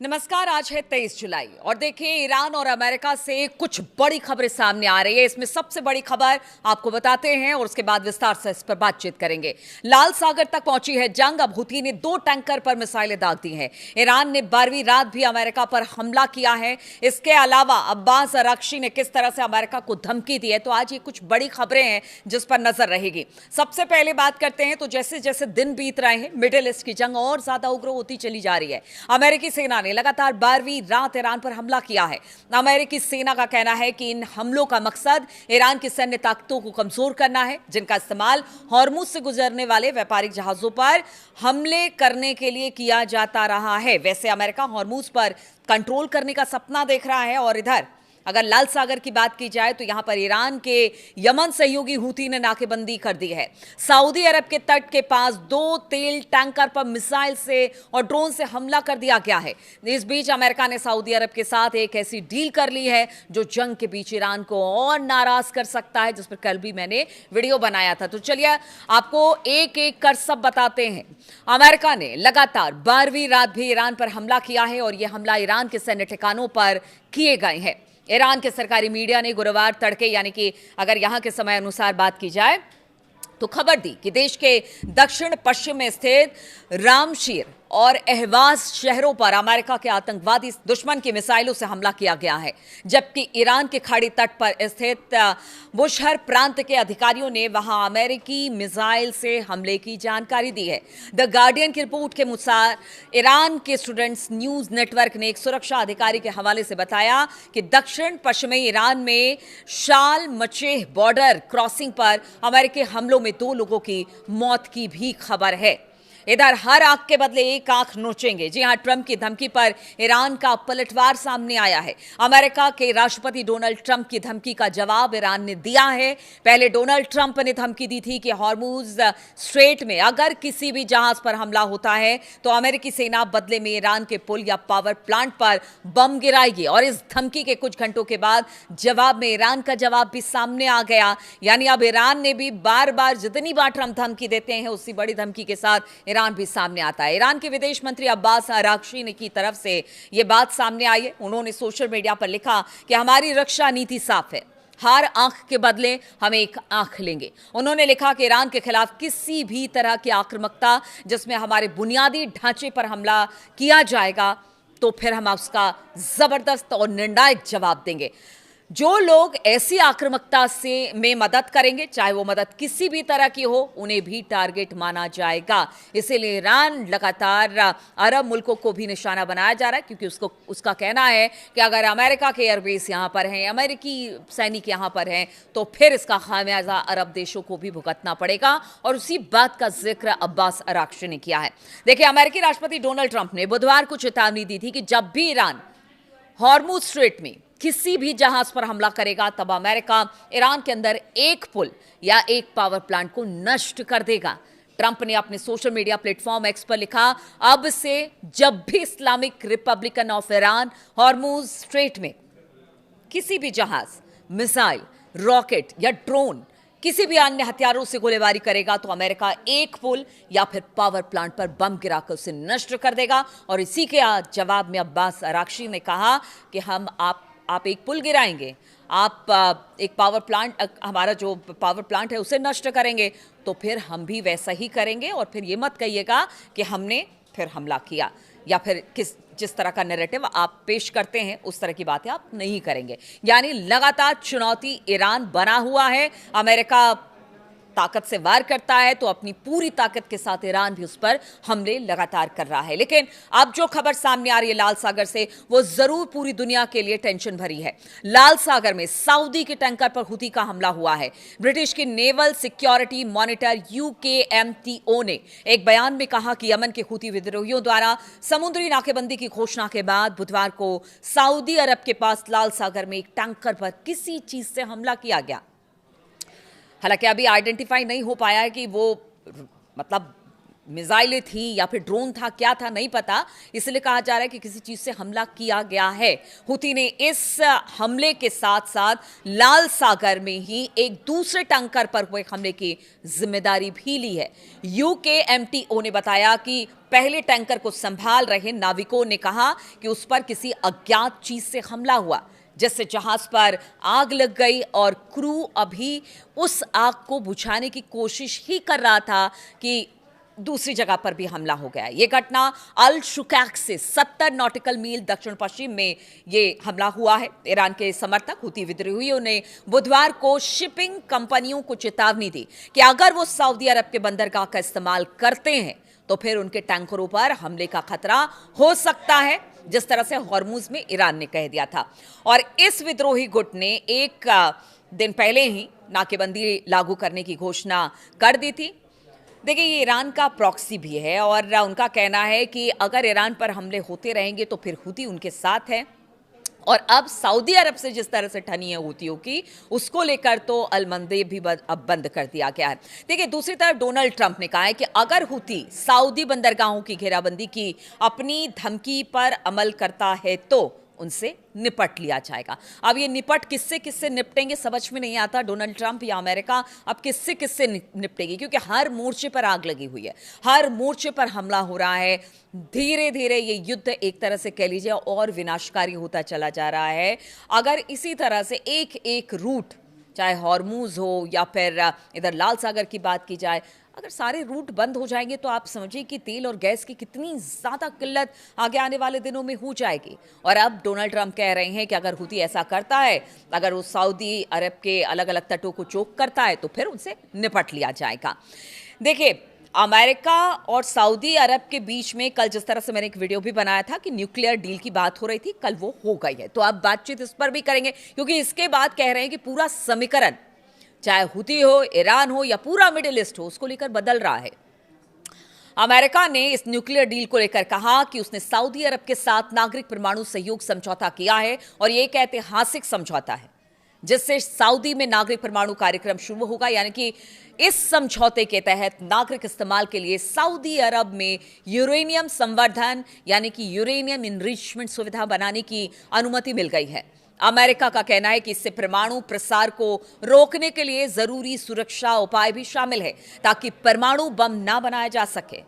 नमस्कार। आज है 23 जुलाई और देखिए ईरान और अमेरिका से कुछ बड़ी खबरें सामने आ रही है। इसमें सबसे बड़ी खबर आपको बताते हैं और उसके बाद विस्तार से इस पर बातचीत करेंगे। लाल सागर तक पहुंची है जंग। अब हुती ने 2 टैंकर पर मिसाइलें दाग दी हैं। ईरान ने 12वीं रात भी अमेरिका पर हमला किया है। इसके अलावा अब्बास अराक्ची ने किस तरह से अमेरिका को धमकी दी है, तो आज ये कुछ बड़ी खबरें हैं जिस पर नजर रहेगी। सबसे पहले बात करते हैं तो जैसे जैसे दिन बीत रहे हैं मिडिल ईस्ट की जंग और ज्यादा उग्र होती चली जा रही है। अमेरिकी सेना ने लगातार 12वीं रात ईरान पर हमला किया है। अमेरिकी सेना का कहना है कि इन हमलों का मकसद ईरान की सैन्य ताकतों को कमजोर करना है, जिनका इस्तेमाल हॉर्मुज से गुजरने वाले व्यापारिक जहाजों पर हमले करने के लिए किया जाता रहा है। वैसे अमेरिका हॉर्मुज पर कंट्रोल करने का सपना देख रहा है और इधर अगर लाल सागर की बात की जाए तो यहां पर ईरान के यमन सहयोगी हुती ने नाकेबंदी कर दी है। सऊदी अरब के तट के पास 2 तेल टैंकर पर मिसाइल से और ड्रोन से हमला कर दिया गया है। इस बीच अमेरिका ने सऊदी अरब के साथ एक ऐसी डील कर ली है जो जंग के बीच ईरान को और नाराज कर सकता है, जिस पर कल भी मैंने वीडियो बनाया था। तो चलिए आपको एक एक कर सब बताते हैं। अमेरिका ने लगातार 12वीं रात भी ईरान पर हमला किया है और यह हमला ईरान के सैन्य ठिकानों पर किए गए हैं। ईरान के सरकारी मीडिया ने गुरुवार तड़के यानी कि अगर यहां के समय अनुसार बात की जाए तो खबर दी कि देश के दक्षिण पश्चिम में स्थित रामशीर और अहवाज शहरों पर अमेरिका के आतंकवादी दुश्मन की मिसाइलों से हमला किया गया है, जबकि ईरान के खाड़ी तट पर स्थित बुशहर प्रांत के अधिकारियों ने वहां अमेरिकी मिसाइल से हमले की जानकारी दी है। द गार्डियन की रिपोर्ट के अनुसार ईरान के स्टूडेंट्स न्यूज नेटवर्क ने एक सुरक्षा अधिकारी के हवाले से बताया कि दक्षिण पश्चिमी ईरान में शाल मचेह बॉर्डर क्रॉसिंग पर अमेरिकी हमलों में 2 लोगों की मौत की भी खबर है। इधर हर आंख के बदले एक आंख नोचेंगे। जी हां, ट्रंप की धमकी पर ईरान का पलटवार सामने आया है। अमेरिका के राष्ट्रपति डोनाल्ड ट्रंप की धमकी का जवाब ईरान ने दिया है। पहले डोनाल्ड ट्रंप ने धमकी दी थी कि हॉर्मुज स्ट्रेट में अगर किसी भी जहाज पर हमला होता है तो अमेरिकी सेना बदले में ईरान के पुल या पावर प्लांट पर बम गिराएगी। और इस धमकी के कुछ घंटों के बाद जवाब में ईरान का जवाब भी सामने आ गया। यानी अब ईरान ने भी बार बार जितनी बार ट्रंप धमकी देते हैं उसी बड़ी धमकी के साथ ईरान भी सामने आता है। ईरान के विदेश मंत्री अब्बास अराक्ची ने की तरफ से यह बात सामने आई है। उन्होंने सोशल मीडिया पर लिखा कि हमारी रक्षा नीति साफ है, हर आंख के बदले हम एक आंख लेंगे। उन्होंने लिखा कि ईरान के खिलाफ किसी भी तरह की आक्रामकता जिसमें हमारे बुनियादी ढांचे पर हमला किया जाएगा तो फिर हम उसका जबरदस्त और निर्णायक जवाब देंगे। जो लोग ऐसी आक्रामकता से में मदद करेंगे, चाहे वो मदद किसी भी तरह की हो, उन्हें भी टारगेट माना जाएगा। इसीलिए ईरान लगातार अरब मुल्कों को भी निशाना बनाया जा रहा है, क्योंकि उसका कहना है कि अगर अमेरिका के एयरबेस यहाँ पर हैं, अमेरिकी सैनिक यहाँ पर हैं, तो फिर इसका खामियाजा अरब देशों को भी भुगतना पड़ेगा। और उसी बात का जिक्र अब्बास अराक्ची ने किया है। देखिए, अमेरिकी राष्ट्रपति डोनाल्ड ट्रंप ने बुधवार को चेतावनी दी थी कि जब भी ईरान हॉर्मुज स्ट्रेट में किसी भी जहाज पर हमला करेगा तब अमेरिका ईरान के अंदर एक पुल या एक पावर प्लांट को नष्ट कर देगा। ट्रंप ने अपने सोशल मीडिया प्लेटफॉर्म एक्स पर लिखा, अब से जब भी Islamic Republican of Iran Hormuz strait में किसी भी जहाज, मिसाइल, रॉकेट या ड्रोन किसी भी अन्य हथियारों से गोलीबारी करेगा तो अमेरिका एक पुल या फिर पावर प्लांट पर बम गिराकर उसे नष्ट कर देगा। और इसी के जवाब में अब्बास अराक्ची ने कहा कि हम आप एक पुल गिराएंगे, आप एक पावर प्लांट, हमारा जो पावर प्लांट है उसे नष्ट करेंगे, तो फिर हम भी वैसा ही करेंगे। और फिर ये मत कहिएगा कि हमने फिर हमला किया या फिर जिस तरह का नैरेटिव आप पेश करते हैं उस तरह की बातें आप नहीं करेंगे। यानी लगातार चुनौती ईरान बना हुआ है। अमेरिका ताकत से वार करता है तो अपनी पूरी ताकत के साथ ईरान भी उस पर हमले लगातार कर रहा है। लेकिन अब जो खबर सामने आ रही है लाल सागर से, वो जरूर पूरी दुनिया के लिए टेंशन भरी है। लाल सागर में सऊदी के टैंकर पर हुती का हमला हुआ है। ब्रिटिश की नेवल सिक्योरिटी मॉनिटर UKMTO ने एक बयान में कहा कि यमन के हुती विद्रोहियों द्वारा समुद्री नाकेबंदी की घोषणा के बाद बुधवार को सऊदी अरब के पास लाल सागर में एक टैंकर पर किसी चीज से हमला किया गया। हालांकि अभी आइडेंटिफाई नहीं हो पाया है कि वो मतलब मिसाइलें थी या फिर ड्रोन था, क्या था नहीं पता, इसलिए कहा जा रहा है कि किसी चीज से हमला किया गया है। हुती ने इस हमले के साथ साथ लाल सागर में ही एक दूसरे टैंकर पर हुए हमले की जिम्मेदारी भी ली है। यूकेएमटीओ ने बताया कि पहले टैंकर को संभाल रहे नाविकों ने कहा कि उस पर किसी अज्ञात चीज से हमला हुआ, जिससे जहाज पर आग लग गई और क्रू अभी उस आग को बुझाने की कोशिश ही कर रहा था कि दूसरी जगह पर भी हमला हो गया। यह घटना अल शुकैक से 70 नॉटिकल मील दक्षिण पश्चिम में यह हमला हुआ है। ईरान के समर्थक हुती विद्रोहियों ने बुधवार को शिपिंग कंपनियों को चेतावनी दी कि अगर वो सऊदी अरब के बंदरगाह का इस्तेमाल करते हैं तो फिर उनके टैंकरों पर हमले का खतरा हो सकता है, जिस तरह से हॉर्मुज में ईरान ने कह दिया था। और इस विद्रोही गुट ने एक दिन पहले ही नाकेबंदी लागू करने की घोषणा कर दी थी। देखिए, ये ईरान का प्रॉक्सी भी है और उनका कहना है कि अगर ईरान पर हमले होते रहेंगे तो फिर हुती उनके साथ है। और अब सऊदी अरब से जिस तरह से ठनी है हुतियों की, उसको लेकर तो अलमंदे भी अब बंद कर दिया गया है। देखिए, दूसरी तरफ डोनाल्ड ट्रंप ने कहा है कि अगर हुती सऊदी बंदरगाहों की घेराबंदी की अपनी धमकी पर अमल करता है तो उनसे निपट लिया जाएगा। अब ये निपट किससे किससे निपटेंगे समझ में नहीं आता। डोनाल्ड ट्रंप या अमेरिका अब किससे किससे निपटेगी, क्योंकि हर मोर्चे पर आग लगी हुई है, हर मोर्चे पर हमला हो रहा है। धीरे धीरे ये युद्ध एक तरह से कह लीजिए और विनाशकारी होता चला जा रहा है। अगर इसी तरह से एक एक रूट, चाहे हॉर्मुज हो या फिर इधर लाल सागर की बात की जाए, अगर सारे रूट बंद हो जाएंगे तो आप समझिए कि तेल और गैस की कितनी ज़्यादा किल्लत आगे आने वाले दिनों में हो जाएगी। और अब डोनाल्ड ट्रंप कह रहे हैं कि अगर हुती ऐसा करता है, अगर वो सऊदी अरब के अलग अलग तटों को चोक करता है तो फिर उनसे निपट लिया जाएगा। देखिए, अमेरिका और सऊदी अरब के बीच में कल जिस तरह से मैंने एक वीडियो भी बनाया था कि न्यूक्लियर डील की बात हो रही थी, कल वो हो गई है। तो अब बातचीत इस पर भी करेंगे, क्योंकि इसके बाद कह रहे हैं कि पूरा समीकरण, चाहे हुती हो, ईरान हो या पूरा मिडिल ईस्ट हो, उसको लेकर बदल रहा है। अमेरिका ने इस न्यूक्लियर डील को लेकर कहा कि उसने सऊदी अरब के साथ नागरिक परमाणु सहयोग समझौता किया है और यह एक ऐतिहासिक समझौता है जिससे सऊदी में नागरिक परमाणु कार्यक्रम शुरू होगा। यानी कि इस समझौते के तहत नागरिक इस्तेमाल के लिए सऊदी अरब में यूरेनियम संवर्धन यानी कि यूरेनियम इनरिचमेंट सुविधा बनाने की अनुमति मिल गई है। अमेरिका का कहना है कि इससे परमाणु प्रसार को रोकने के लिए जरूरी सुरक्षा उपाय भी शामिल है ताकि परमाणु बम ना बनाया जा सके।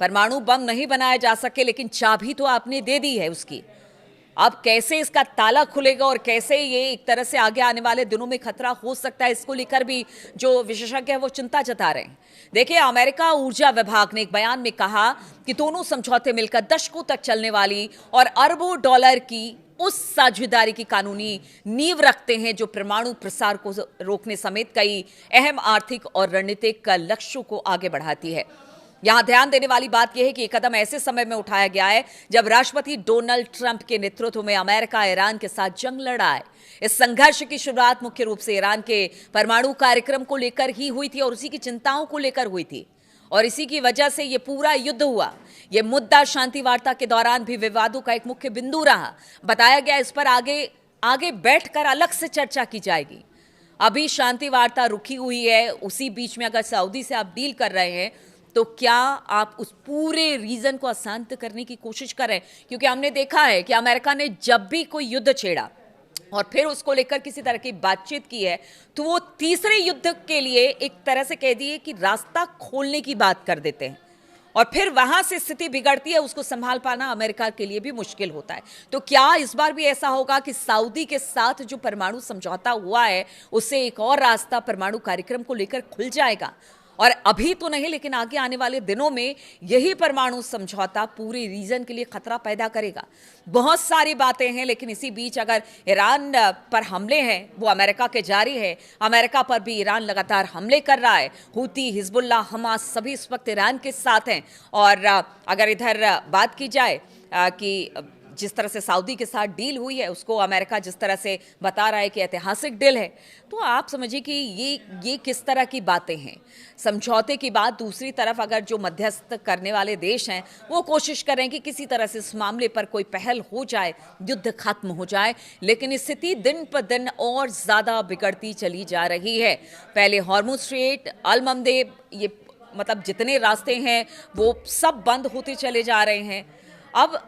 परमाणु बम नहीं बनाया जा सके, लेकिन चाबी तो आपने दे दी है उसकी। अब कैसे इसका ताला खुलेगा और कैसे ये एक तरह से आगे आने वाले दिनों में खतरा हो सकता है, इसको लेकर भी जो विशेषज्ञ हैं वो चिंता जता रहे हैं। देखिए, अमेरिका ऊर्जा विभाग ने एक बयान में कहा कि दोनों समझौते मिलकर दशकों तक चलने वाली और अरबों डॉलर की उस साझेदारी की कानूनी नींव रखते हैं जो परमाणु प्रसार को रोकने समेत कई अहम आर्थिक और रणनीतिक लक्ष्यों को आगे बढ़ाती है। यहां ध्यान देने वाली बात यह है कि यह कदम ऐसे समय में उठाया गया है जब राष्ट्रपति डोनाल्ड ट्रंप के नेतृत्व में अमेरिका ईरान के साथ जंग लड़ा है। इस संघर्ष की शुरुआत मुख्य रूप से ईरान के परमाणु कार्यक्रम को लेकर ही हुई थी और उसी की चिंताओं को लेकर हुई थी और इसी की वजह से यह पूरा युद्ध हुआ। यह मुद्दा शांति वार्ता के दौरान भी विवादों का एक मुख्य बिंदु रहा। बताया गया इस पर आगे बैठकर अलग से चर्चा की जाएगी। अभी शांति वार्ता रुकी हुई है, उसी बीच में अगर सऊदी से आप डील कर रहे हैं तो क्या आप उस पूरे रीजन को अशांत करने की कोशिश कर रहे हैं? क्योंकि हमने देखा है कि अमेरिका ने जब भी कोई युद्ध छेड़ा और फिर उसको लेकर किसी तरह की बातचीत की है तो वो तीसरे युद्ध के लिए एक तरह से कह दिए कि रास्ता खोलने की बात कर देते हैं और फिर वहां से स्थिति बिगड़ती है, उसको संभाल पाना अमेरिका के लिए भी मुश्किल होता है। तो क्या इस बार भी ऐसा होगा कि सऊदी के साथ जो परमाणु समझौता हुआ है उससे एक और रास्ता परमाणु कार्यक्रम को लेकर खुल जाएगा? और अभी तो नहीं, लेकिन आगे आने वाले दिनों में यही परमाणु समझौता पूरे रीजन के लिए खतरा पैदा करेगा। बहुत सारी बातें हैं, लेकिन इसी बीच अगर ईरान पर हमले हैं वो अमेरिका के जारी है, अमेरिका पर भी ईरान लगातार हमले कर रहा है। हुती, हिजबुल्लाह, हमास सभी इस वक्त ईरान के साथ हैं। और अगर इधर बात की जाए कि जिस तरह से सऊदी के साथ डील हुई है उसको अमेरिका जिस तरह से बता रहा है कि ऐतिहासिक डील है, तो आप समझिए कि ये किस तरह की बातें हैं। समझौते की बात दूसरी तरफ अगर जो मध्यस्थ करने वाले देश हैं वो कोशिश करें कि किसी तरह से इस मामले पर कोई पहल हो जाए, युद्ध खत्म हो जाए, लेकिन स्थिति दिन पर दिन और ज़्यादा बिगड़ती चली जा रही है। पहले हॉर्मुज स्ट्रेट, अल मंदेब, ये मतलब जितने रास्ते हैं वो सब बंद होते चले जा रहे हैं। अब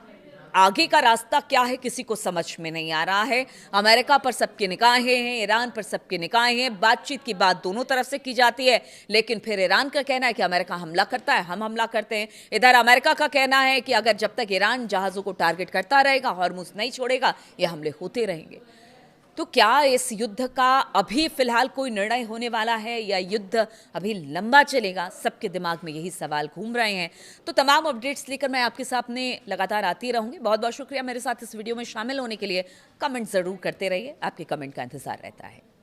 आगे का रास्ता क्या है किसी को समझ में नहीं आ रहा है। अमेरिका पर सबकी निगाहें हैं, ईरान पर सबकी निगाहें हैं। बातचीत की बात दोनों तरफ से की जाती है, लेकिन फिर ईरान का कहना है कि अमेरिका हमला करता है, हम हमला करते हैं। इधर अमेरिका का कहना है कि अगर जब तक ईरान जहाज़ों को टारगेट करता रहेगा, हॉर्मुज़ नहीं छोड़ेगा, ये हमले होते रहेंगे। तो क्या इस युद्ध का अभी फिलहाल कोई निर्णय होने वाला है या युद्ध अभी लंबा चलेगा? सबके दिमाग में यही सवाल घूम रहे हैं। तो तमाम अपडेट्स लेकर मैं आपके सामने लगातार आती रहूंगी। बहुत बहुत शुक्रिया मेरे साथ इस वीडियो में शामिल होने के लिए। कमेंट ज़रूर करते रहिए, आपके कमेंट का इंतजार रहता है।